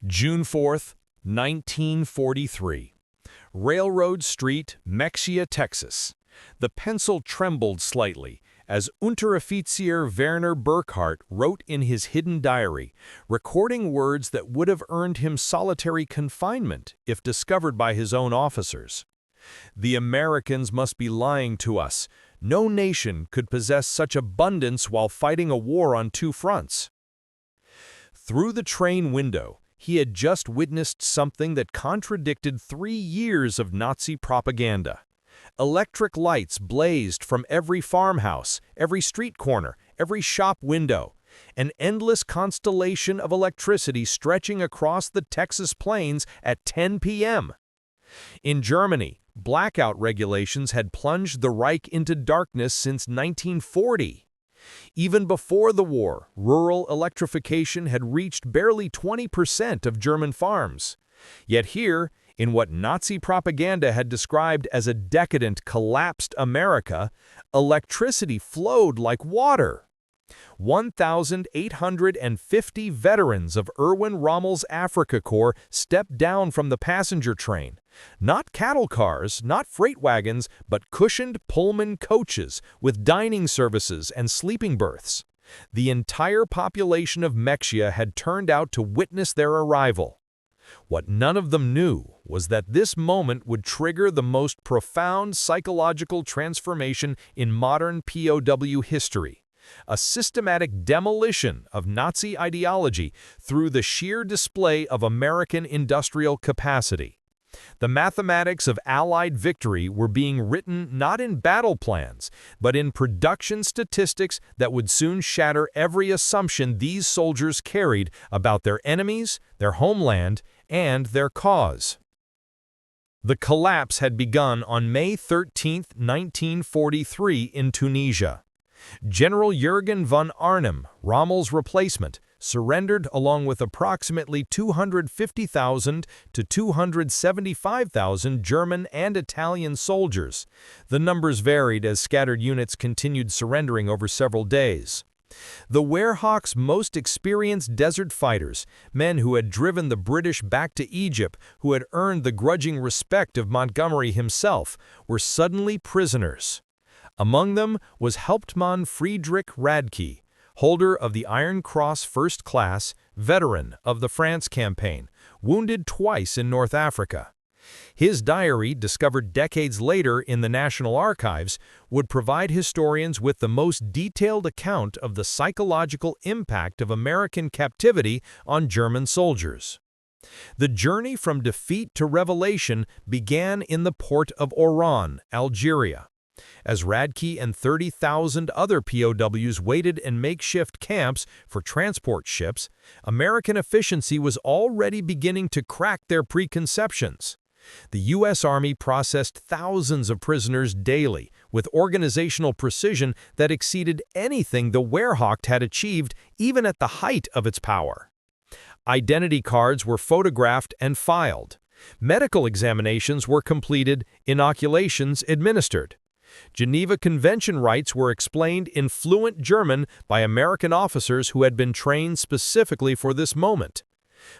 June 4th, 1943. Railroad Street, Mexia, Texas. The pencil trembled slightly as Unteroffizier Werner Burkhardt wrote in his hidden diary, recording words that would have earned him solitary confinement if discovered by his own officers. "The Americans must be lying to us. No nation could possess such abundance while fighting a war on two fronts." Through the train window, he had just witnessed something that contradicted 3 years of Nazi propaganda. Electric lights blazed from every farmhouse, every street corner, every shop window, an endless constellation of electricity stretching across the Texas plains at 10 p.m. In Germany, blackout regulations had plunged the Reich into darkness since 1940. Even before the war, rural electrification had reached barely 20% of German farms. Yet here, in what Nazi propaganda had described as a decadent, collapsed America, electricity flowed like water. 1,850 veterans of Erwin Rommel's Afrika Korps stepped down from the passenger train. Not cattle cars, not freight wagons, but cushioned Pullman coaches with dining services and sleeping berths. The entire population of Mexia had turned out to witness their arrival. What none of them knew was that this moment would trigger the most profound psychological transformation in modern POW history. A systematic demolition of Nazi ideology through the sheer display of American industrial capacity. The mathematics of Allied victory were being written not in battle plans, but in production statistics that would soon shatter every assumption these soldiers carried about their enemies, their homeland, and their cause. The collapse had begun on May 13, 1943 in Tunisia. General Jürgen von Arnim, Rommel's replacement, surrendered along with approximately 250,000 to 275,000 German and Italian soldiers. The numbers varied as scattered units continued surrendering over several days. The Wehrhawk's most experienced desert fighters, men who had driven the British back to Egypt, who had earned the grudging respect of Montgomery himself, were suddenly prisoners. Among them was Hauptmann Friedrich Radke, holder of the Iron Cross First Class, veteran of the France campaign, wounded twice in North Africa. His diary, discovered decades later in the National Archives, would provide historians with the most detailed account of the psychological impact of American captivity on German soldiers. The journey from defeat to revelation began in the port of Oran, Algeria. As Radke and 30,000 other POWs waited in makeshift camps for transport ships, American efficiency was already beginning to crack their preconceptions. The U.S. Army processed thousands of prisoners daily with organizational precision that exceeded anything the Wehrmacht had achieved even at the height of its power. Identity cards were photographed and filed. Medical examinations were completed, inoculations administered. Geneva Convention rights were explained in fluent German by American officers who had been trained specifically for this moment.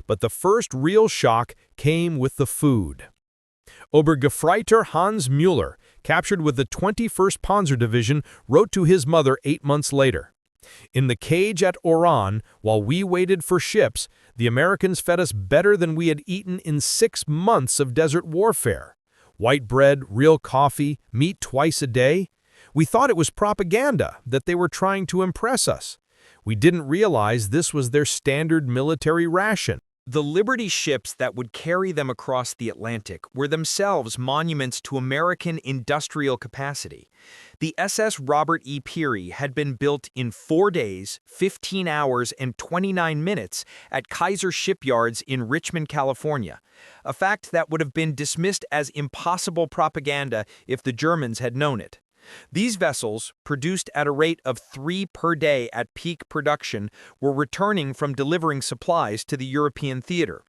But the first real shock came with the food. Obergefreiter Hans Müller, captured with the 21st Panzer Division, wrote to his mother 8 months later, "In the cage at Oran, while we waited for ships, the Americans fed us better than we had eaten in 6 months of desert warfare. White bread, real coffee, meat twice a day. We thought it was propaganda, that they were trying to impress us. We didn't realize this was their standard military ration." The Liberty ships that would carry them across the Atlantic were themselves monuments to American industrial capacity. The SS Robert E. Peary had been built in 4 days, 15 hours, and 29 minutes at Kaiser Shipyards in Richmond, California, a fact that would have been dismissed as impossible propaganda if the Germans had known it. These vessels, produced at a rate of 3 per day at peak production, were returning from delivering supplies to the European theater.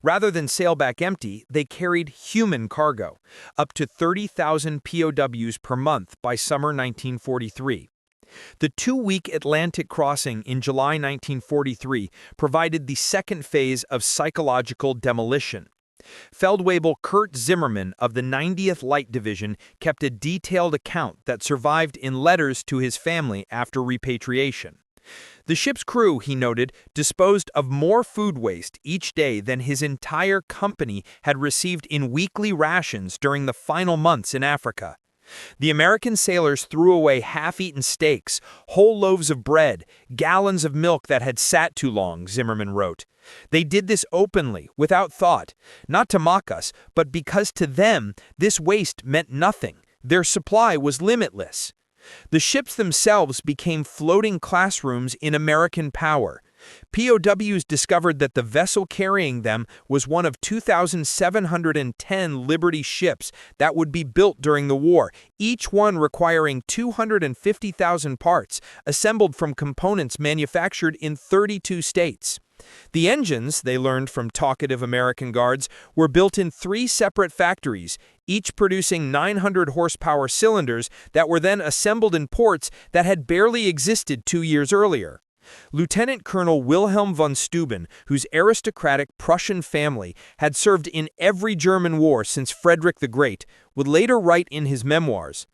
Rather than sail back empty, they carried human cargo, up to 30,000 POWs per month by summer 1943. The two-week Atlantic crossing in July 1943 provided the second phase of psychological demolition. Feldwebel Kurt Zimmermann of the 90th Light Division kept a detailed account that survived in letters to his family after repatriation. The ship's crew, he noted, disposed of more food waste each day than his entire company had received in weekly rations during the final months in Africa. The American sailors threw away half-eaten steaks, whole loaves of bread, gallons of milk that had sat too long, Zimmerman wrote. They did this openly, without thought, not to mock us, but because to them this waste meant nothing. Their supply was limitless. The ships themselves became floating classrooms in American power. POWs discovered that the vessel carrying them was one of 2,710 Liberty ships that would be built during the war, each one requiring 250,000 parts, assembled from components manufactured in 32 states. The engines, they learned from talkative American guards, were built in 3 separate factories, each producing 900 horsepower cylinders that were then assembled in ports that had barely existed 2 years earlier. Lieutenant Colonel Wilhelm von Steuben, whose aristocratic Prussian family had served in every German war since Frederick the Great, would later write in his memoirs,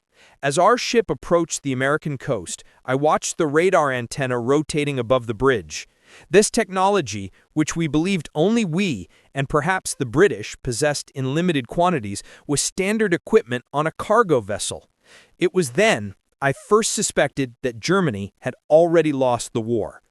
"As our ship approached the American coast, I watched the radar antenna rotating above the bridge. This technology, which we believed only we, and perhaps the British, possessed in limited quantities, was standard equipment on a cargo vessel. It was then I first suspected that Germany had already lost the war."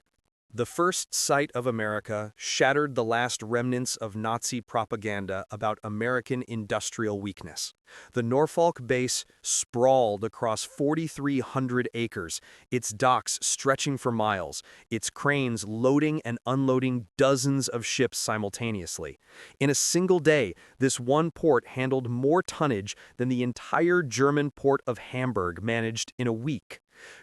The first sight of America shattered the last remnants of Nazi propaganda about American industrial weakness. The Norfolk base sprawled across 4,300 acres, its docks stretching for miles, its cranes loading and unloading dozens of ships simultaneously. In a single day, this one port handled more tonnage than the entire German port of Hamburg managed in a week.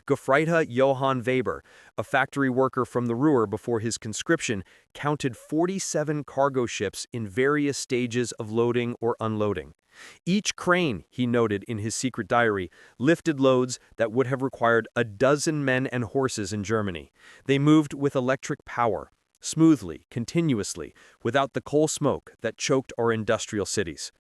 Gefreiter Johann Weber, a factory worker from the Ruhr before his conscription, counted 47 cargo ships in various stages of loading or unloading. Each crane, he noted in his secret diary, lifted loads that would have required a dozen men and horses in Germany. They moved with electric power, smoothly, continuously, without the coal smoke that choked our industrial cities.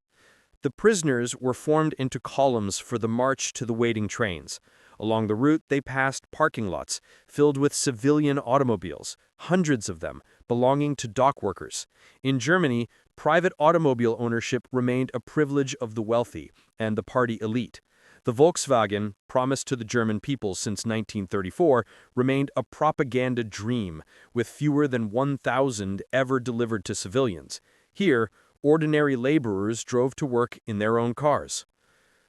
The prisoners were formed into columns for the march to the waiting trains. Along the route, they passed parking lots filled with civilian automobiles, hundreds of them belonging to dock workers. In Germany, private automobile ownership remained a privilege of the wealthy and the party elite. The Volkswagen, promised to the German people since 1934, remained a propaganda dream, with fewer than 1,000 ever delivered to civilians. Here, ordinary laborers drove to work in their own cars.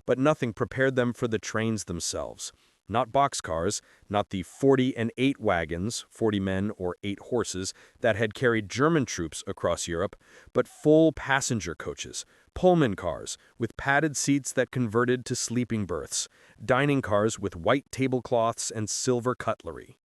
But nothing prepared them for the trains themselves. Not boxcars, not the 40 and 8 wagons, 40 men or 8 horses, that had carried German troops across Europe, but full passenger coaches, Pullman cars with padded seats that converted to sleeping berths, dining cars with white tablecloths and silver cutlery.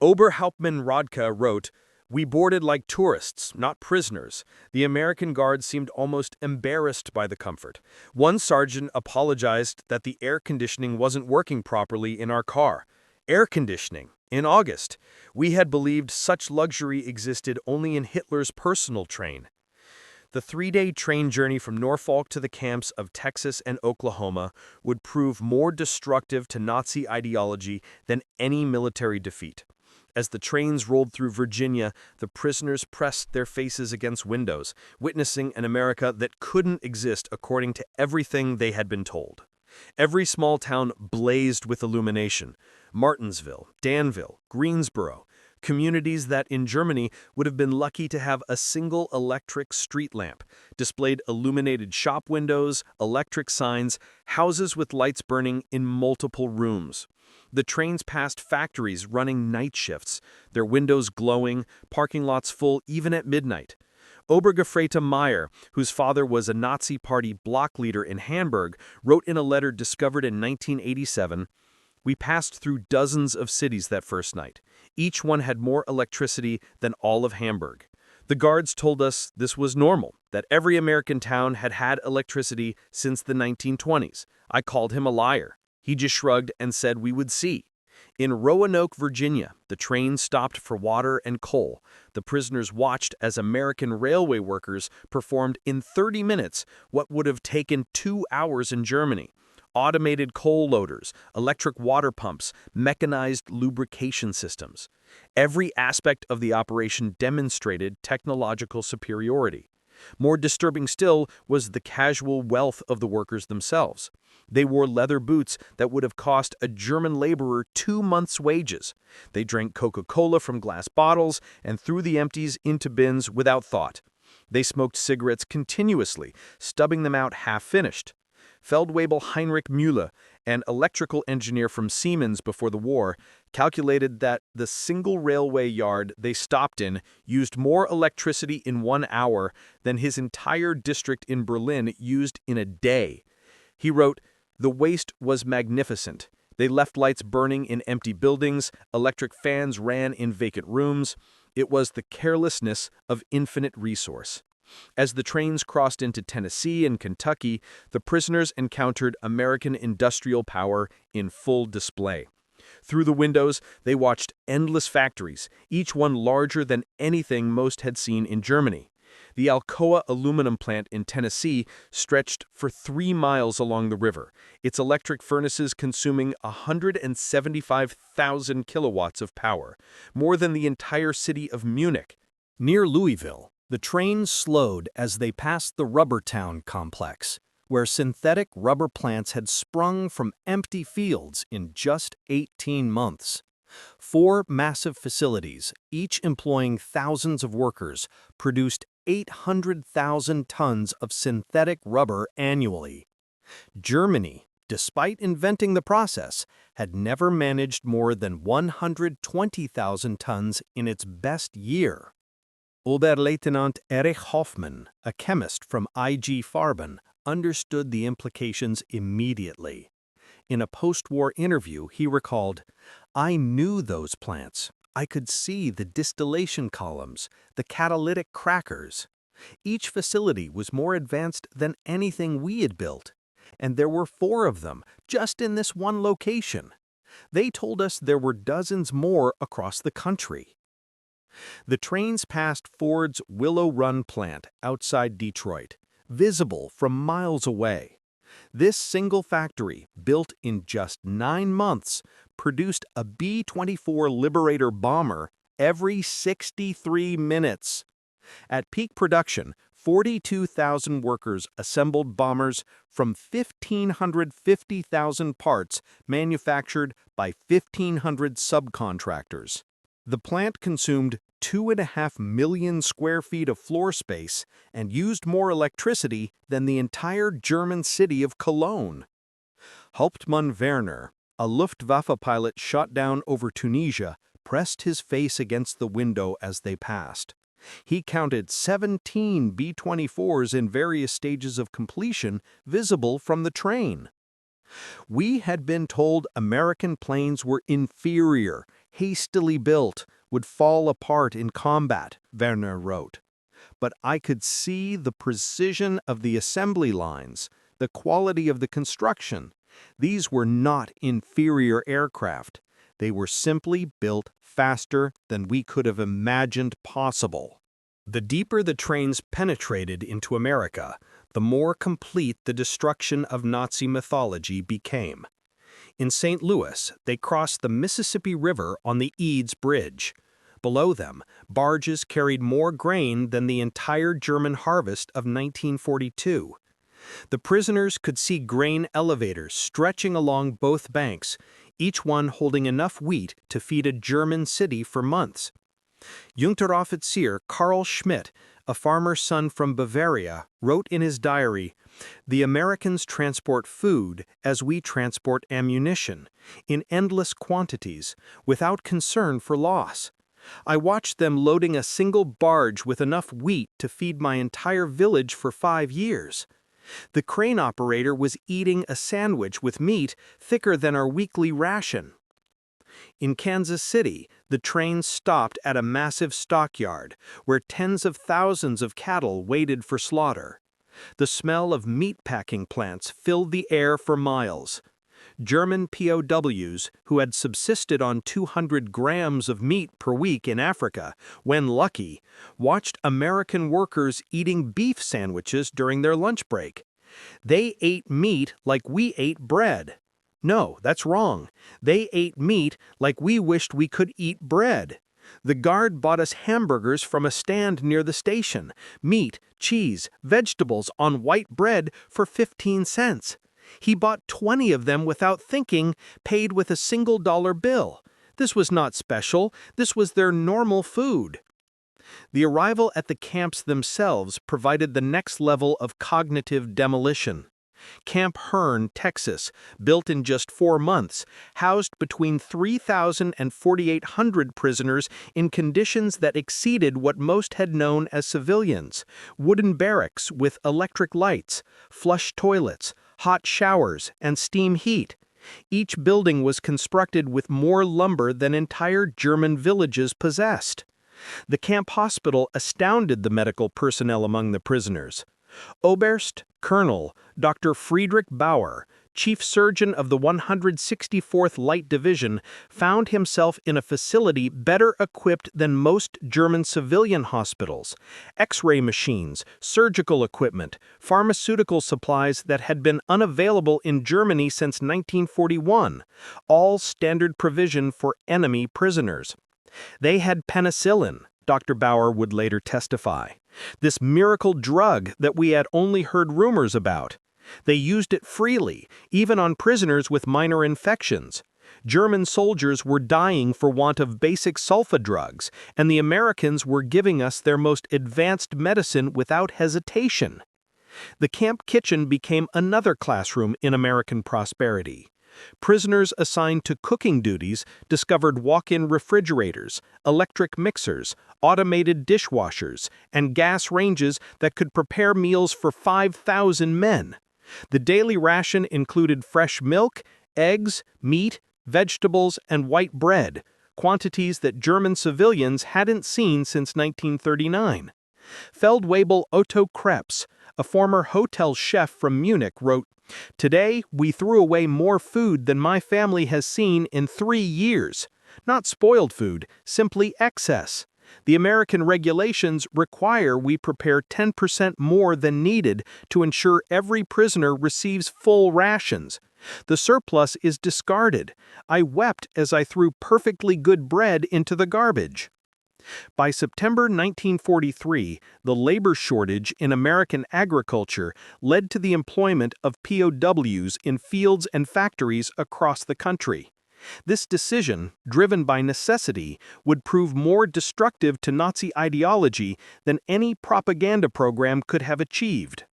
Oberhauptmann Rodke wrote, "We boarded like tourists, not prisoners. The American guards seemed almost embarrassed by the comfort. One sergeant apologized that the air conditioning wasn't working properly in our car. Air conditioning, in August. We had believed such luxury existed only in Hitler's personal train." The 3-day train journey from Norfolk to the camps of Texas and Oklahoma would prove more destructive to Nazi ideology than any military defeat. As the trains rolled through Virginia, the prisoners pressed their faces against windows, witnessing an America that couldn't exist according to everything they had been told. Every small town blazed with illumination. Martinsville, Danville, Greensboro, communities that in Germany would have been lucky to have a single electric street lamp, displayed illuminated shop windows, electric signs, houses with lights burning in multiple rooms. The trains passed factories running night shifts, their windows glowing, parking lots full even at midnight. Obergefreiter Meyer, whose father was a Nazi Party block leader in Hamburg, wrote in a letter discovered in 1987, "We passed through dozens of cities that first night. Each one had more electricity than all of Hamburg. The guards told us this was normal, that every American town had had electricity since the 1920s. I called him a liar. He just shrugged and said we would see. In Roanoke, Virginia, the train stopped for water and coal. The prisoners watched as American railway workers performed in 30 minutes what would have taken 2 hours in Germany. Automated coal loaders, electric water pumps, mechanized lubrication systems. Every aspect of the operation demonstrated technological superiority. More disturbing still was the casual wealth of the workers themselves. They wore leather boots that would have cost a German laborer 2 months' wages. They drank Coca-Cola from glass bottles and threw the empties into bins without thought. They smoked cigarettes continuously, stubbing them out half-finished. Feldwebel Heinrich Müller, an electrical engineer from Siemens before the war, calculated that the single railway yard they stopped in used more electricity in 1 hour than his entire district in Berlin used in a day. He wrote, "The waste was magnificent. They left lights burning in empty buildings, electric fans ran in vacant rooms. It was the carelessness of infinite resource." As the trains crossed into Tennessee and Kentucky, the prisoners encountered American industrial power in full display. Through the windows, they watched endless factories, each one larger than anything most had seen in Germany. The Alcoa aluminum plant in Tennessee stretched for 3 miles along the river, its electric furnaces consuming 175,000 kilowatts of power, more than the entire city of Munich. Near Louisville, the train slowed as they passed the Rubber Town complex, where synthetic rubber plants had sprung from empty fields in just 18 months. 4 massive facilities, each employing thousands of workers, produced 800,000 tons of synthetic rubber annually. Germany, despite inventing the process, had never managed more than 120,000 tons in its best year. Oberleutnant Erich Hoffmann, a chemist from IG Farben, understood the implications immediately. In a post-war interview, he recalled, "I knew those plants. I could see the distillation columns, the catalytic crackers. Each facility was more advanced than anything we had built. And there were 4 of them, just in this one location. They told us there were dozens more across the country." The trains passed Ford's Willow Run plant outside Detroit, visible from miles away. This single factory, built in just 9 months, produced a B-24 Liberator bomber every 63 minutes. At peak production, 42,000 workers assembled bombers from 1,550,000 parts manufactured by 1,500 subcontractors. The plant consumed 2.5 million square feet of floor space and used more electricity than the entire German city of Cologne. Hauptmann Werner, a Luftwaffe pilot shot down over Tunisia, pressed his face against the window as they passed. He counted 17 B-24s in various stages of completion visible from the train. "We had been told American planes were inferior, hastily built, would fall apart in combat," Werner wrote. "But I could see the precision of the assembly lines, the quality of the construction. These were not inferior aircraft. They were simply built faster than we could have imagined possible." The deeper the trains penetrated into America, the more complete the destruction of Nazi mythology became. In St. Louis, they crossed the Mississippi River on the Eads Bridge. Below them, barges carried more grain than the entire German harvest of 1942. The prisoners could see grain elevators stretching along both banks, each one holding enough wheat to feed a German city for months. Unteroffizier Karl Schmidt, a farmer's son from Bavaria, wrote in his diary, "The Americans transport food as we transport ammunition, in endless quantities, without concern for loss. I watched them loading a single barge with enough wheat to feed my entire village for 5 years. The crane operator was eating a sandwich with meat thicker than our weekly ration." In Kansas City, the train stopped at a massive stockyard where tens of thousands of cattle waited for slaughter. The smell of meat-packing plants filled the air for miles. German POWs, who had subsisted on 200 grams of meat per week in Africa, when lucky, watched American workers eating beef sandwiches during their lunch break. They ate meat like we ate bread. No, that's wrong. They ate meat like we wished we could eat bread. The guard bought us hamburgers from a stand near the station, meat, cheese, vegetables on white bread for 15 cents. He bought 20 of them without thinking, paid with a single-dollar bill. This was not special, this was their normal food. The arrival at the camps themselves provided the next level of cognitive demolition. Camp Hearn, Texas, built in just 4 months, housed between 3,000 and 4,800 prisoners in conditions that exceeded what most had known as civilians: wooden barracks with electric lights, flush toilets, hot showers, and steam heat. Each building was constructed with more lumber than entire German villages possessed. The camp hospital astounded the medical personnel among the prisoners. Oberst Colonel Dr. Friedrich Bauer, chief surgeon of the 164th Light Division, found himself in a facility better equipped than most German civilian hospitals: X-ray machines, surgical equipment, pharmaceutical supplies that had been unavailable in Germany since 1941, all standard provision for enemy prisoners. They had penicillin, Dr. Bauer would later testify, this miracle drug that we had only heard rumors about. They used it freely, even on prisoners with minor infections. German soldiers were dying for want of basic sulfa drugs, and the Americans were giving us their most advanced medicine without hesitation. The camp kitchen became another classroom in American prosperity. Prisoners assigned to cooking duties discovered walk-in refrigerators, electric mixers, automated dishwashers, and gas ranges that could prepare meals for 5,000 men. The daily ration included fresh milk, eggs, meat, vegetables, and white bread, quantities that German civilians hadn't seen since 1939. Feldwebel Otto Krebs, a former hotel chef from Munich, wrote, "Today, we threw away more food than my family has seen in 3 years. Not spoiled food, simply excess. The American regulations require we prepare 10% more than needed to ensure every prisoner receives full rations. The surplus is discarded. I wept as I threw perfectly good bread into the garbage." By September 1943, the labor shortage in American agriculture led to the employment of POWs in fields and factories across the country. This decision, driven by necessity, would prove more destructive to Nazi ideology than any propaganda program could have achieved.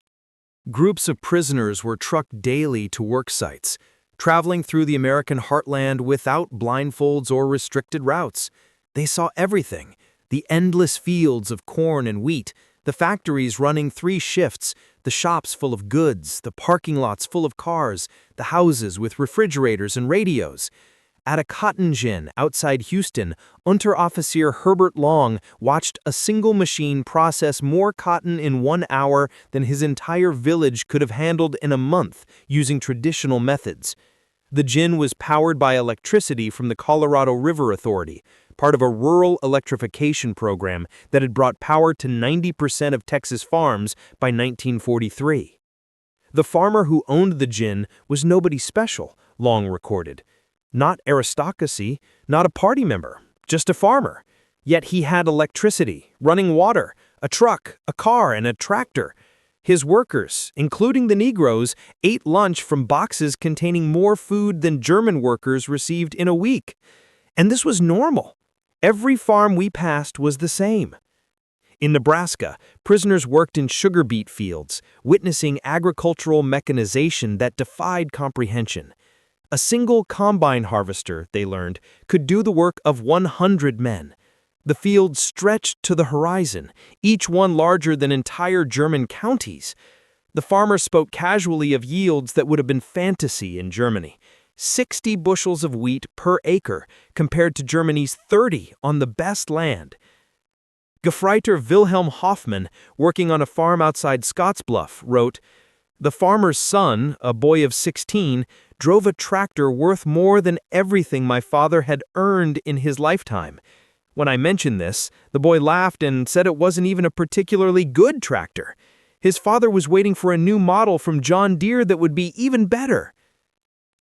Groups of prisoners were trucked daily to work sites, traveling through the American heartland without blindfolds or restricted routes. They saw everything: the endless fields of corn and wheat, the factories running 3 shifts, the shops full of goods, the parking lots full of cars, the houses with refrigerators and radios. At a cotton gin outside Houston, Unteroffizier Herbert Long watched a single machine process more cotton in 1 hour than his entire village could have handled in a month using traditional methods. The gin was powered by electricity from the Colorado River Authority, part of a rural electrification program that had brought power to 90% of Texas farms by 1943. The farmer who owned the gin was nobody special, Long recorded. Not aristocracy, not a party member, just a farmer. Yet he had electricity, running water, a truck, a car, and a tractor. His workers, including the Negroes, ate lunch from boxes containing more food than German workers received in a week. And this was normal. Every farm we passed was the same. In Nebraska, prisoners worked in sugar beet fields, witnessing agricultural mechanization that defied comprehension. A single combine harvester, they learned, could do the work of 100 men. The fields stretched to the horizon, each one larger than entire German counties. The farmer spoke casually of yields that would have been fantasy in Germany: 60 bushels of wheat per acre, compared to Germany's 30 on the best land. Gefreiter Wilhelm Hoffmann, working on a farm outside Scottsbluff, wrote, "The farmer's son, a boy of 16, drove a tractor worth more than everything my father had earned in his lifetime. When I mentioned this, the boy laughed and said it wasn't even a particularly good tractor. His father was waiting for a new model from John Deere that would be even better.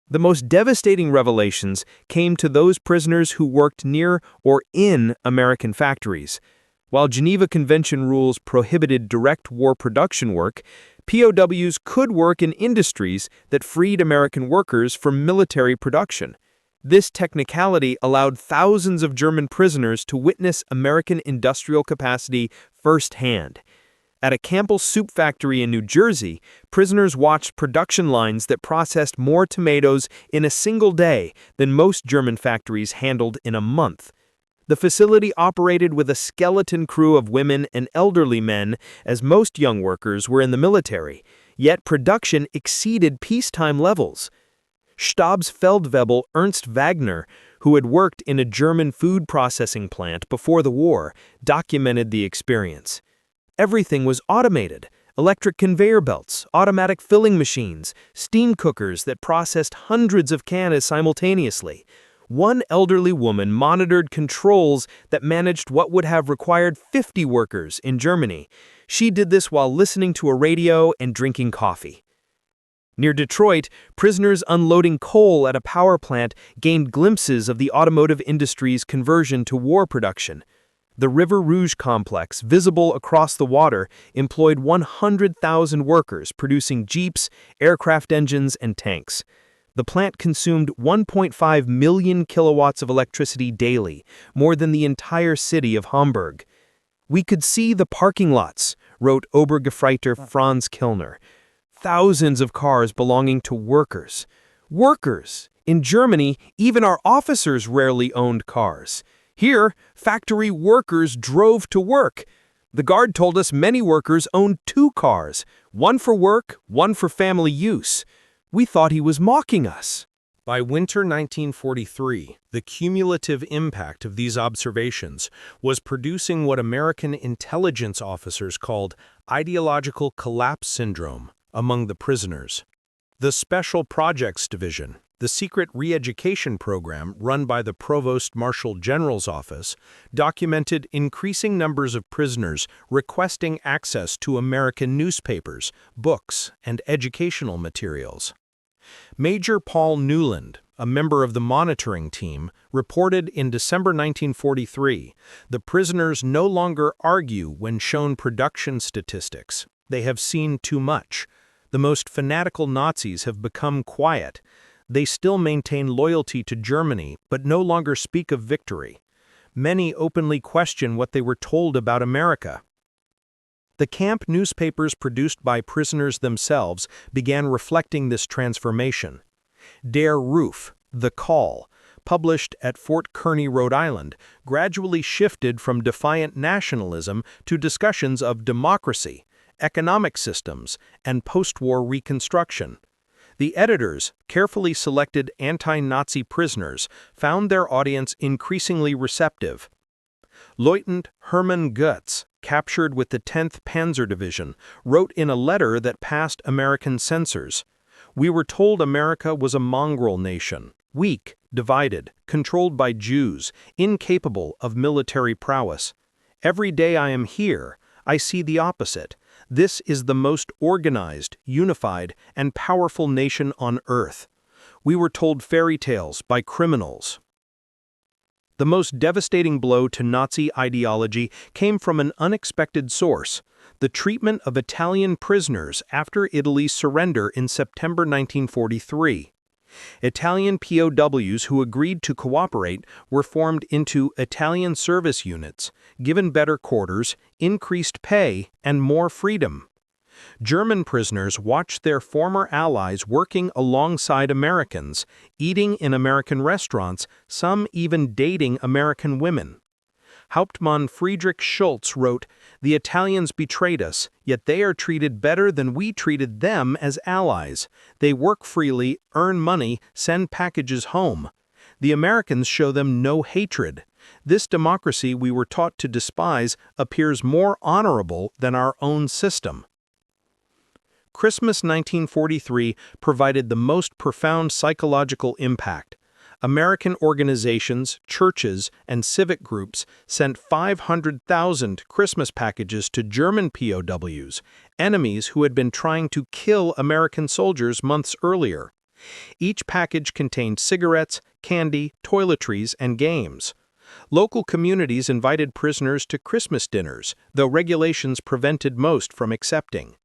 The most devastating revelations came to those prisoners who worked near or in American factories. While Geneva Convention rules prohibited direct war production work, POWs could work in industries that freed American workers from military production. This technicality allowed thousands of German prisoners to witness American industrial capacity firsthand. At a Campbell soup factory in New Jersey, prisoners watched production lines that processed more tomatoes in a single day than most German factories handled in a month. The facility operated with a skeleton crew of women and elderly men, as most young workers were in the military, yet production exceeded peacetime levels. Stabsfeldwebel Ernst Wagner, who had worked in a German food processing plant before the war, documented the experience. Everything was automated: electric conveyor belts, automatic filling machines, steam cookers that processed hundreds of cans simultaneously. One elderly woman monitored controls that managed what would have required 50 workers in Germany. She did this while listening to a radio and drinking coffee. Near Detroit, prisoners unloading coal at a power plant gained glimpses of the automotive industry's conversion to war production. The River Rouge complex, visible across the water, employed 100,000 workers producing jeeps, aircraft engines, and tanks. The plant consumed 1.5 million kilowatts of electricity daily, more than the entire city of Hamburg. "We could see the parking lots," wrote Obergefreiter Franz Kilner. Thousands of cars belonging to workers. Workers! In Germany, even our officers rarely owned cars. Here, factory workers drove to work. The guard told us many workers owned 2 cars, one for work, one for family use. We thought he was mocking us. By winter 1943, the cumulative impact of these observations was producing what American intelligence officers called ideological collapse syndrome among the prisoners. The Special Projects Division, the secret re-education program run by the Provost Marshal General's office, documented increasing numbers of prisoners requesting access to American newspapers, books, and educational materials. Major Paul Newland, a member of the monitoring team, reported in December 1943, "The prisoners no longer argue when shown production statistics. They have seen too much. The most fanatical Nazis have become quiet. They still maintain loyalty to Germany, but no longer speak of victory. Many openly question what they were told about America." The camp newspapers produced by prisoners themselves began reflecting this transformation. Der Ruf, The Call, published at Fort Kearny, Rhode Island, gradually shifted from defiant nationalism to discussions of democracy, economic systems, and post-war reconstruction. The editors, carefully selected anti-Nazi prisoners, found their audience increasingly receptive. Lieutenant Hermann Goetz, captured with the 10th Panzer Division, wrote in a letter that passed American censors, "We were told America was a mongrel nation, weak, divided, controlled by Jews, incapable of military prowess. Every day I am here, I see the opposite. This is the most organized, unified, and powerful nation on earth. We were told fairy tales by criminals." The most devastating blow to Nazi ideology came from an unexpected source: the treatment of Italian prisoners after Italy's surrender in September 1943. Italian POWs who agreed to cooperate were formed into Italian service units, given better quarters, increased pay, and more freedom. German prisoners watched their former allies working alongside Americans, eating in American restaurants, some even dating American women. Hauptmann Friedrich Schultz wrote, "The Italians betrayed us, yet they are treated better than we treated them as allies. They work freely, earn money, send packages home. The Americans show them no hatred. This democracy we were taught to despise appears more honorable than our own system." Christmas 1943 provided the most profound psychological impact. American organizations, churches, and civic groups sent 500,000 Christmas packages to German POWs, enemies who had been trying to kill American soldiers months earlier. Each package contained cigarettes, candy, toiletries, and games. Local communities invited prisoners to Christmas dinners, though regulations prevented most from accepting.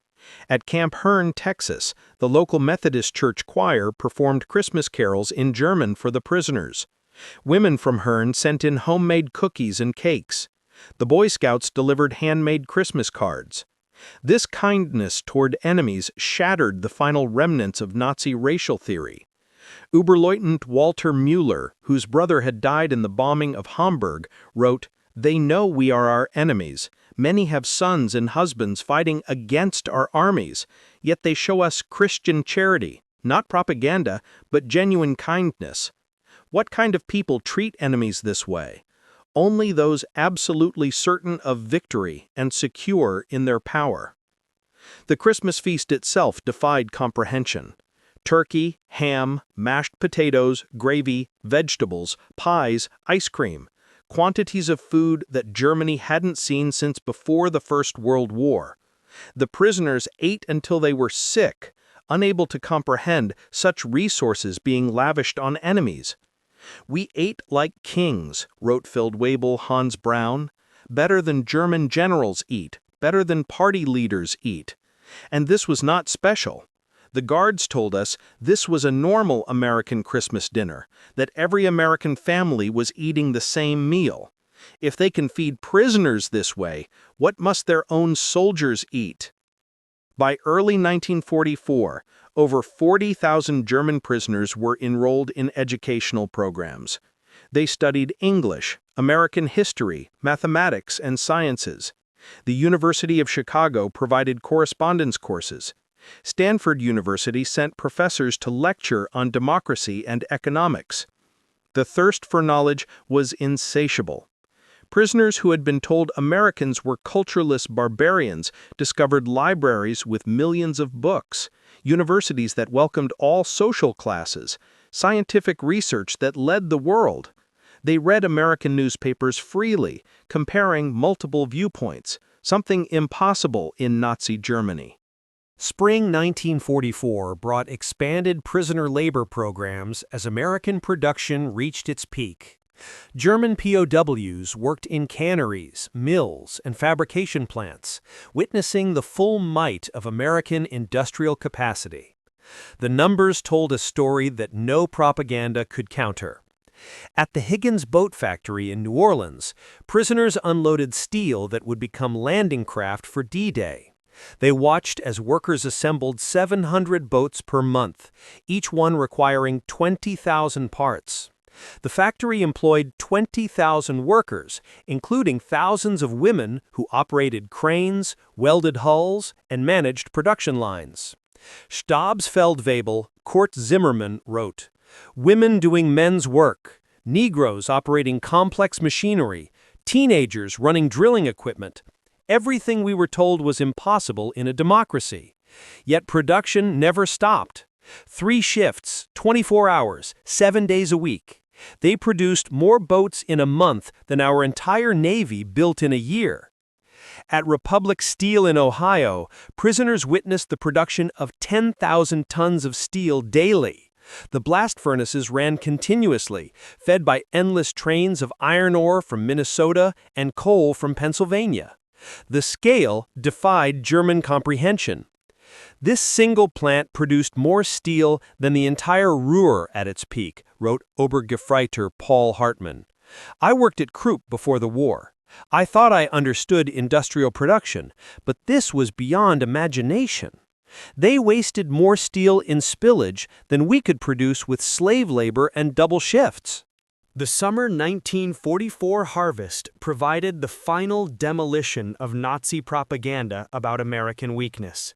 At Camp Hearn, Texas, the local Methodist church choir performed Christmas carols in German for the prisoners. Women from Hearn sent in homemade cookies and cakes. The Boy Scouts delivered handmade Christmas cards. This kindness toward enemies shattered the final remnants of Nazi racial theory. Oberleutnant Walter Müller, whose brother had died in the bombing of Hamburg, wrote, "They know we are our enemies. Many have sons and husbands fighting against our armies, yet they show us Christian charity, not propaganda, but genuine kindness." What kind of people treat enemies this way? Only those absolutely certain of victory and secure in their power. The Christmas feast itself defied comprehension. Turkey, ham, mashed potatoes, gravy, vegetables, pies, ice cream. Quantities of food that Germany hadn't seen since before the First World War. The prisoners ate until they were sick, unable to comprehend such resources being lavished on enemies. "We ate like kings," wrote Feldwebel Hans Braun. "Better than German generals eat, better than party leaders eat." And this was not special. The guards told us this was a normal American Christmas dinner, that every American family was eating the same meal. If they can feed prisoners this way, what must their own soldiers eat? By early 1944, over 40,000 German prisoners were enrolled in educational programs. They studied English, American history, mathematics, and sciences. The University of Chicago provided correspondence courses. Stanford University sent professors to lecture on democracy and economics. The thirst for knowledge was insatiable. Prisoners who had been told Americans were cultureless barbarians discovered libraries with millions of books, universities that welcomed all social classes, scientific research that led the world. They read American newspapers freely, comparing multiple viewpoints, something impossible in Nazi Germany. Spring 1944 brought expanded prisoner labor programs as American production reached its peak. German POWs worked in canneries, mills, and fabrication plants, witnessing the full might of American industrial capacity. The numbers told a story that no propaganda could counter. At the Higgins Boat Factory in New Orleans, prisoners unloaded steel that would become landing craft for D-Day. They watched as workers assembled 700 boats per month, each one requiring 20,000 parts. The factory employed 20,000 workers, including thousands of women who operated cranes, welded hulls, and managed production lines. Stabsfeldwebel Kurt Zimmermann wrote, "Women doing men's work, Negroes operating complex machinery, teenagers running drilling equipment. Everything we were told was impossible in a democracy. Yet production never stopped. 3 shifts, 24 hours, 7 days a week. They produced more boats in a month than our entire Navy built in a year." At Republic Steel in Ohio, prisoners witnessed the production of 10,000 tons of steel daily. The blast furnaces ran continuously, fed by endless trains of iron ore from Minnesota and coal from Pennsylvania. The scale defied German comprehension. "This single plant produced more steel than the entire Ruhr at its peak," wrote Obergefreiter Paul Hartmann. "I worked at Krupp before the war. I thought I understood industrial production, but this was beyond imagination. They wasted more steel in spillage than we could produce with slave labor and double shifts." The summer 1944 harvest provided the final demolition of Nazi propaganda about American weakness.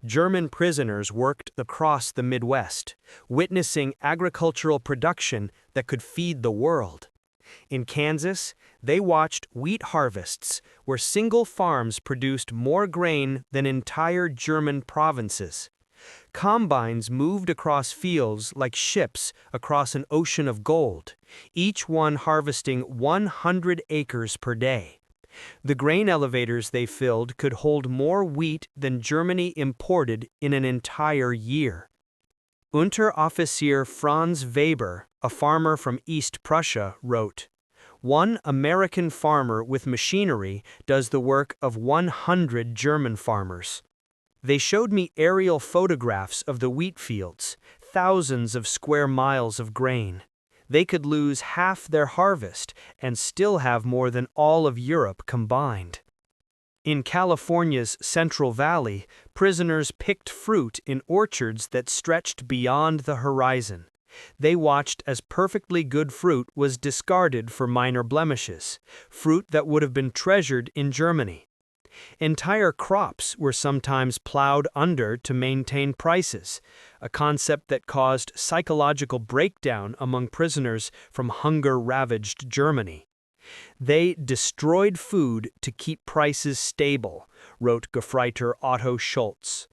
German prisoners worked across the Midwest, witnessing agricultural production that could feed the world. In Kansas, they watched wheat harvests where single farms produced more grain than entire German provinces. Combines moved across fields like ships across an ocean of gold, each one harvesting 100 acres per day. The grain elevators they filled could hold more wheat than Germany imported in an entire year. Unteroffizier Franz Weber, a farmer from East Prussia, wrote, "One American farmer with machinery does the work of 100 German farmers." They showed me aerial photographs of the wheat fields, thousands of square miles of grain. They could lose half their harvest and still have more than all of Europe combined. In California's Central Valley, prisoners picked fruit in orchards that stretched beyond the horizon. They watched as perfectly good fruit was discarded for minor blemishes, fruit that would have been treasured in Germany. Entire crops were sometimes plowed under to maintain prices, a concept that caused psychological breakdown among prisoners from hunger-ravaged Germany. They destroyed food to keep prices stable, wrote Gefreiter Otto Schultz.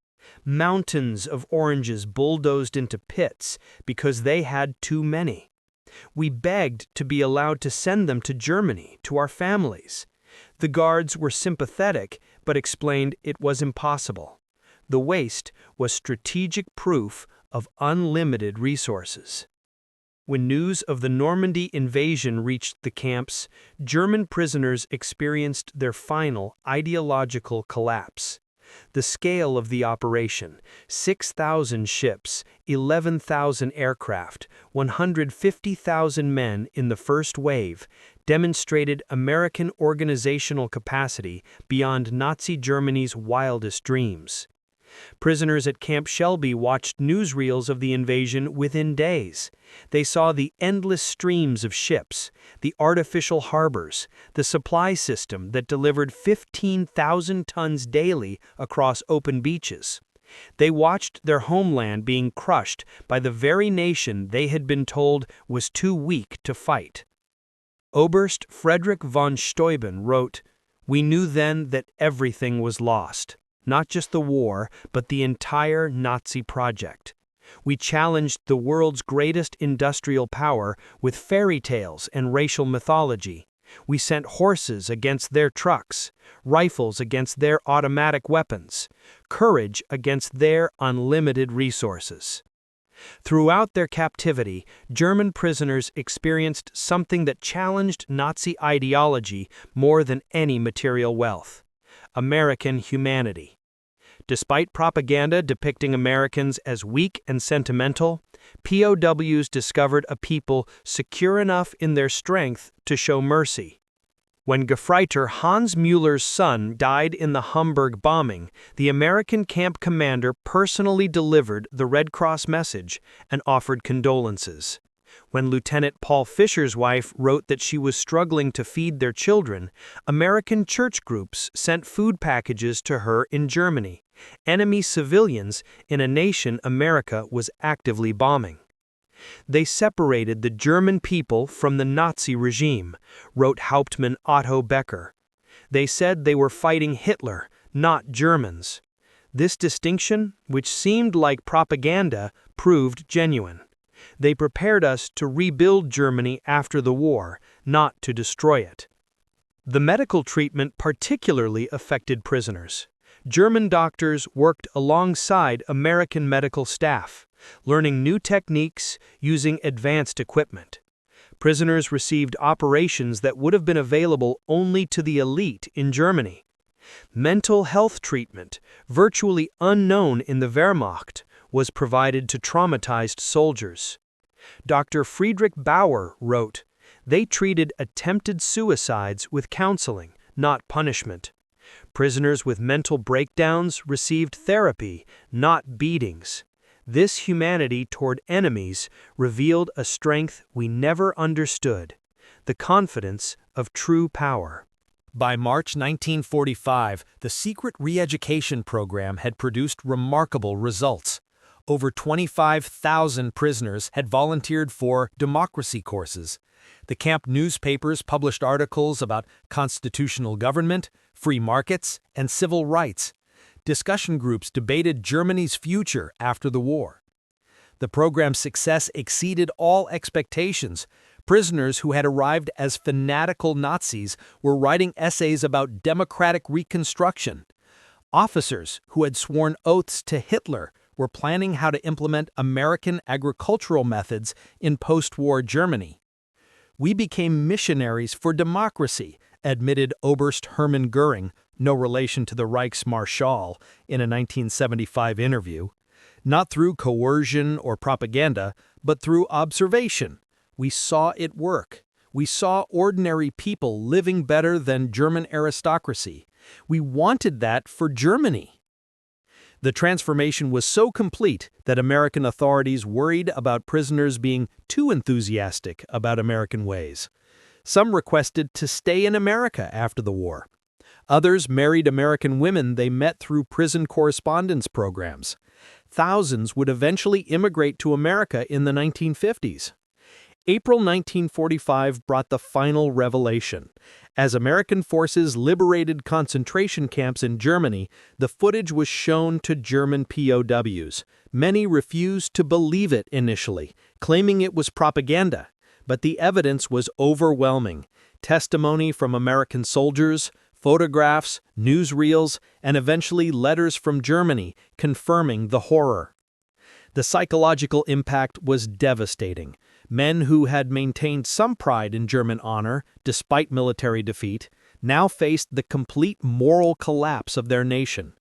Mountains of oranges bulldozed into pits because they had too many. We begged to be allowed to send them to Germany, to our families. The guards were sympathetic, but explained it was impossible. The waste was strategic proof of unlimited resources. When news of the Normandy invasion reached the camps, German prisoners experienced their final ideological collapse. The scale of the operation, 6,000 ships, 11,000 aircraft, 150,000 men in the first wave, demonstrated American organizational capacity beyond Nazi Germany's wildest dreams. Prisoners at Camp Shelby watched newsreels of the invasion within days. They saw the endless streams of ships, the artificial harbors, the supply system that delivered 15,000 tons daily across open beaches. They watched their homeland being crushed by the very nation they had been told was too weak to fight. Oberst Friedrich von Steuben wrote, "We knew then that everything was lost. Not just the war, but the entire Nazi project. We challenged the world's greatest industrial power with fairy tales and racial mythology. We sent horses against their trucks, rifles against their automatic weapons, courage against their unlimited resources." Throughout their captivity, German prisoners experienced something that challenged Nazi ideology more than any material wealth: American humanity. Despite propaganda depicting Americans as weak and sentimental, POWs discovered a people secure enough in their strength to show mercy. When Gefreiter Hans Müller's son died in the Hamburg bombing, the American camp commander personally delivered the Red Cross message and offered condolences. When Lieutenant Paul Fisher's wife wrote that she was struggling to feed their children, American church groups sent food packages to her in Germany, enemy civilians in a nation America was actively bombing. They separated the German people from the Nazi regime, wrote Hauptmann Otto Becker. They said they were fighting Hitler, not Germans. This distinction, which seemed like propaganda, proved genuine. They prepared us to rebuild Germany after the war, not to destroy it. The medical treatment particularly affected prisoners. German doctors worked alongside American medical staff, learning new techniques, using advanced equipment. Prisoners received operations that would have been available only to the elite in Germany. Mental health treatment, virtually unknown in the Wehrmacht, was provided to traumatized soldiers. Dr. Friedrich Bauer wrote, "They treated attempted suicides with counseling, not punishment. Prisoners with mental breakdowns received therapy, not beatings. This humanity toward enemies revealed a strength we never understood, the confidence of true power." By March 1945, the secret re-education program had produced remarkable results. Over 25,000 prisoners had volunteered for democracy courses. The camp newspapers published articles about constitutional government, free markets, and civil rights. Discussion groups debated Germany's future after the war. The program's success exceeded all expectations. Prisoners who had arrived as fanatical Nazis were writing essays about democratic reconstruction. Officers who had sworn oaths to Hitler were planning how to implement American agricultural methods in post-war Germany. "We became missionaries for democracy," admitted Oberst Hermann Göring, no relation to the Reichsmarschall, in a 1975 interview. "Not through coercion or propaganda, but through observation. We saw it work. We saw ordinary people living better than German aristocracy. We wanted that for Germany." The transformation was so complete that American authorities worried about prisoners being too enthusiastic about American ways. Some requested to stay in America after the war. Others married American women they met through prison correspondence programs. Thousands would eventually immigrate to America in the 1950s. April 1945 brought the final revelation. As American forces liberated concentration camps in Germany, the footage was shown to German POWs. Many refused to believe it initially, claiming it was propaganda. But the evidence was overwhelming. Testimony from American soldiers, photographs, newsreels, and eventually letters from Germany confirming the horror. The psychological impact was devastating. Men who had maintained some pride in German honor, despite military defeat, now faced the complete moral collapse of their nation.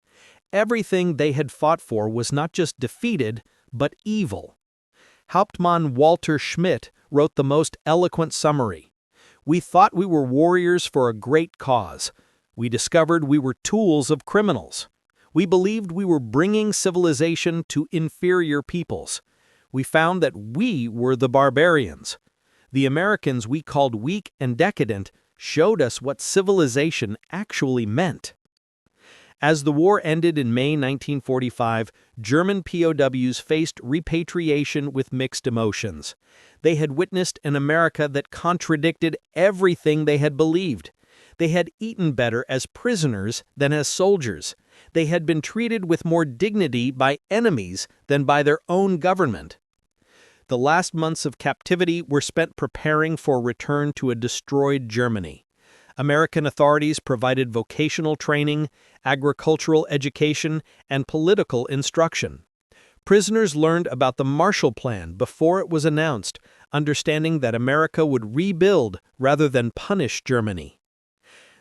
Everything they had fought for was not just defeated, but evil. Hauptmann Walter Schmidt wrote the most eloquent summary. "We thought we were warriors for a great cause. We discovered we were tools of criminals. We believed we were bringing civilization to inferior peoples. We found that we were the barbarians. The Americans we called weak and decadent showed us what civilization actually meant." As the war ended in May 1945, German POWs faced repatriation with mixed emotions. They had witnessed an America that contradicted everything they had believed. They had eaten better as prisoners than as soldiers. They had been treated with more dignity by enemies than by their own government. The last months of captivity were spent preparing for return to a destroyed Germany. American authorities provided vocational training, agricultural education, and political instruction. Prisoners learned about the Marshall Plan before it was announced, understanding that America would rebuild rather than punish Germany.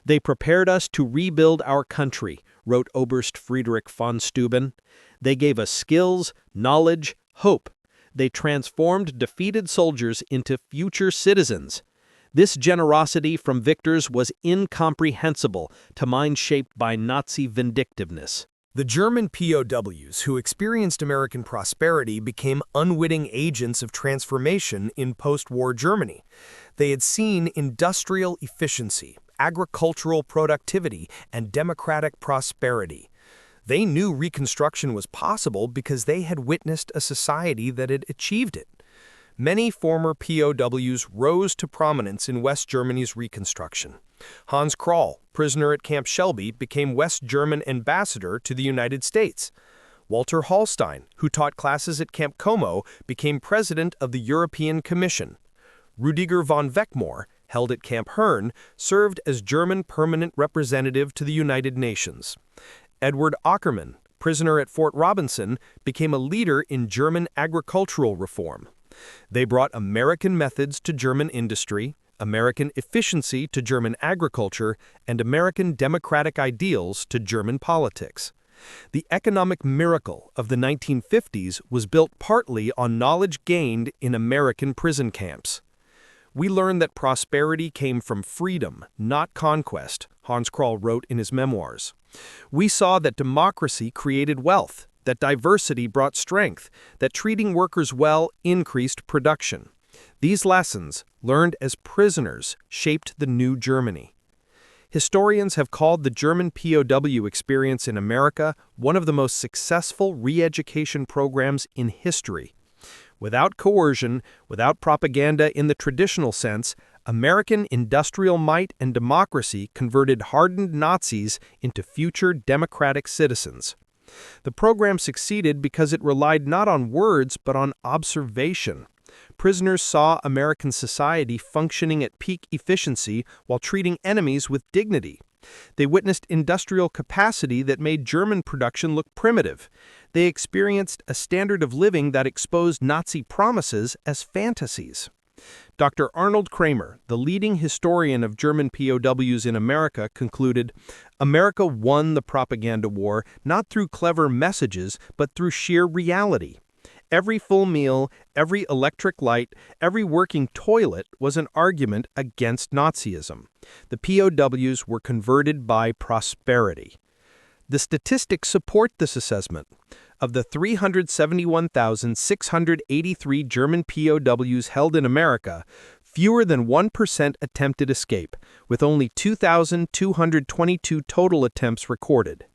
"They prepared us to rebuild our country," wrote Oberst Friedrich von Steuben. "They gave us skills, knowledge, hope. They transformed defeated soldiers into future citizens. This generosity from victors was incomprehensible to minds shaped by Nazi vindictiveness." The German POWs who experienced American prosperity became unwitting agents of transformation in post-war Germany. They had seen industrial efficiency, agricultural productivity, and democratic prosperity. They knew Reconstruction was possible because they had witnessed a society that had achieved it. Many former POWs rose to prominence in West Germany's Reconstruction. Hans Kroll, prisoner at Camp Shelby, became West German ambassador to the United States. Walter Hallstein, who taught classes at Camp Como, became president of the European Commission. Rüdiger von Weckmoor, held at Camp Hearn, served as German permanent representative to the United Nations. Edward Ackermann, prisoner at Fort Robinson, became a leader in German agricultural reform. They brought American methods to German industry, American efficiency to German agriculture, and American democratic ideals to German politics. The economic miracle of the 1950s was built partly on knowledge gained in American prison camps. "We learned that prosperity came from freedom, not conquest," Hans Kroll wrote in his memoirs. "We saw that democracy created wealth, that diversity brought strength, that treating workers well increased production. These lessons, learned as prisoners, shaped the new Germany." Historians have called the German POW experience in America one of the most successful re-education programs in history. Without coercion, without propaganda in the traditional sense, American industrial might and democracy converted hardened Nazis into future democratic citizens. The program succeeded because it relied not on words but on observation. Prisoners saw American society functioning at peak efficiency while treating enemies with dignity. They witnessed industrial capacity that made German production look primitive. They experienced a standard of living that exposed Nazi promises as fantasies. Dr. Arnold Kramer, the leading historian of German POWs in America, concluded, "America won the propaganda war not through clever messages, but through sheer reality. Every full meal, every electric light, every working toilet was an argument against Nazism. The POWs were converted by prosperity." The statistics support this assessment. Of the 371,683 German POWs held in America, fewer than 1% attempted escape, with only 2,222 total attempts recorded.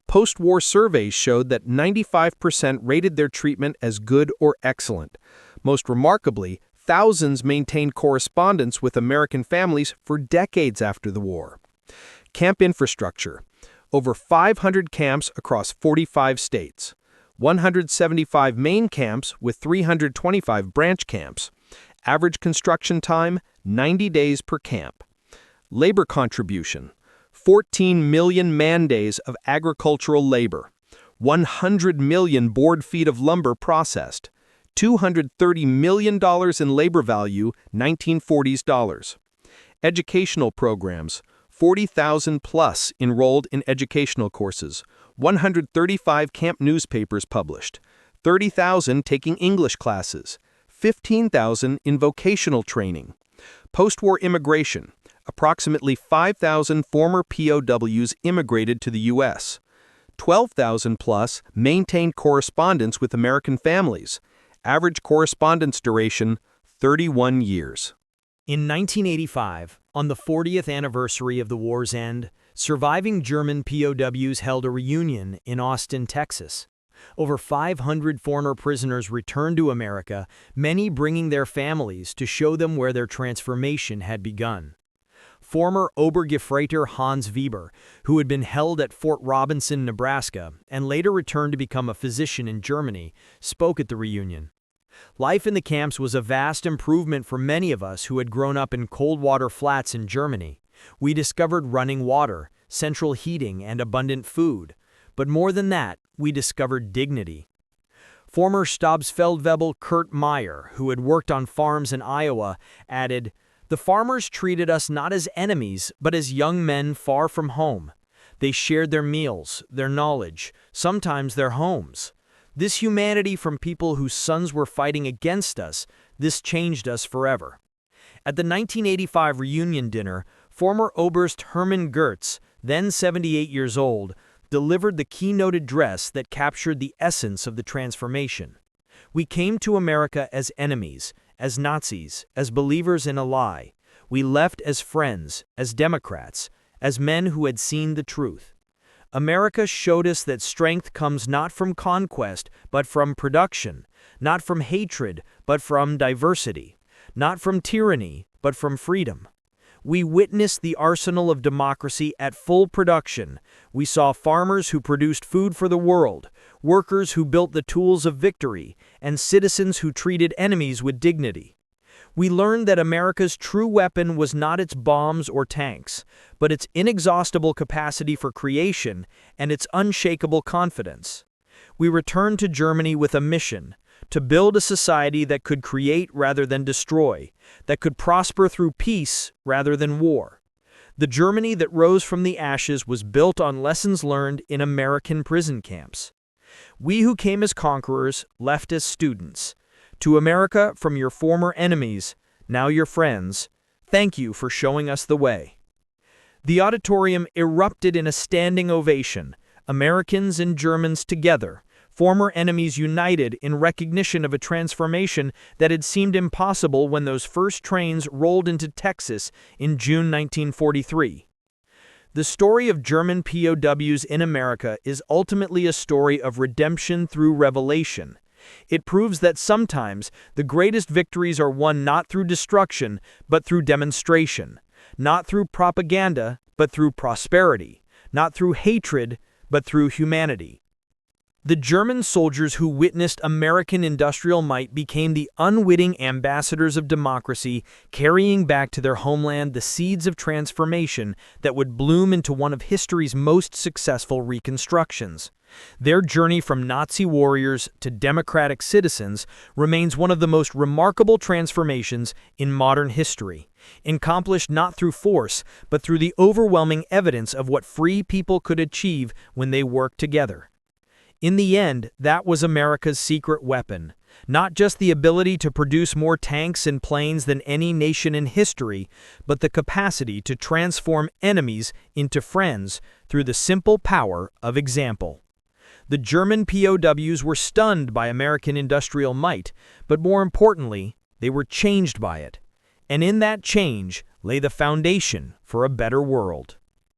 Post-war surveys showed that 95% rated their treatment as good or excellent. Most remarkably, thousands maintained correspondence with American families for decades after the war. Camp infrastructure. Over 500 camps across 45 states. 175 main camps with 325 branch camps. Average construction time, 90 days per camp. Labor contribution. 14 million man-days of agricultural labor, 100 million board feet of lumber processed, $230 million in labor value, 1940s dollars. Educational programs, 40,000 plus enrolled in educational courses, 135 camp newspapers published, 30,000 taking English classes, 15,000 in vocational training. Post-war immigration. Approximately 5,000 former POWs immigrated to the U.S. 12,000 plus maintained correspondence with American families. Average correspondence duration, 31 years. In 1985, on the 40th anniversary of the war's end, surviving German POWs held a reunion in Austin, Texas. Over 500 former prisoners returned to America, many bringing their families to show them where their transformation had begun. Former Obergefreiter Hans Weber, who had been held at Fort Robinson, Nebraska, and later returned to become a physician in Germany, spoke at the reunion. Life in the camps was a vast improvement for many of us who had grown up in cold water flats in Germany. We discovered running water, central heating, and abundant food. But more than that, we discovered dignity. Former Stabsfeldwebel Kurt Meyer, who had worked on farms in Iowa, added, "The farmers treated us not as enemies, but as young men far from home. They shared their meals, their knowledge, sometimes their homes. This humanity from people whose sons were fighting against us, this changed us forever." At the 1985 reunion dinner, former Oberst Hermann Goertz, then 78 years old, delivered the keynote address that captured the essence of the transformation. "We came to America as enemies, as Nazis, as believers in a lie. We left as friends, as Democrats, as men who had seen the truth. America showed us that strength comes not from conquest, but from production, not from hatred, but from diversity, not from tyranny, but from freedom. We witnessed the arsenal of democracy at full production. We saw farmers who produced food for the world, workers who built the tools of victory, and citizens who treated enemies with dignity. We learned that America's true weapon was not its bombs or tanks, but its inexhaustible capacity for creation and its unshakable confidence. We returned to Germany with a mission: to build a society that could create rather than destroy, that could prosper through peace rather than war. The Germany that rose from the ashes was built on lessons learned in American prison camps. We who came as conquerors left as students. To America, from your former enemies, now your friends, thank you for showing us the way." The auditorium erupted in a standing ovation, Americans and Germans together, former enemies united in recognition of a transformation that had seemed impossible when those first trains rolled into Texas in June 1943. The story of German POWs in America is ultimately a story of redemption through revelation. It proves that sometimes the greatest victories are won not through destruction, but through demonstration, not through propaganda, but through prosperity, not through hatred, but through humanity. The German soldiers who witnessed American industrial might became the unwitting ambassadors of democracy, carrying back to their homeland the seeds of transformation that would bloom into one of history's most successful reconstructions. Their journey from Nazi warriors to democratic citizens remains one of the most remarkable transformations in modern history, accomplished not through force, but through the overwhelming evidence of what free people could achieve when they worked together. In the end, that was America's secret weapon, not just the ability to produce more tanks and planes than any nation in history, but the capacity to transform enemies into friends through the simple power of example. The German POWs were stunned by American industrial might, but more importantly, they were changed by it. And in that change lay the foundation for a better world.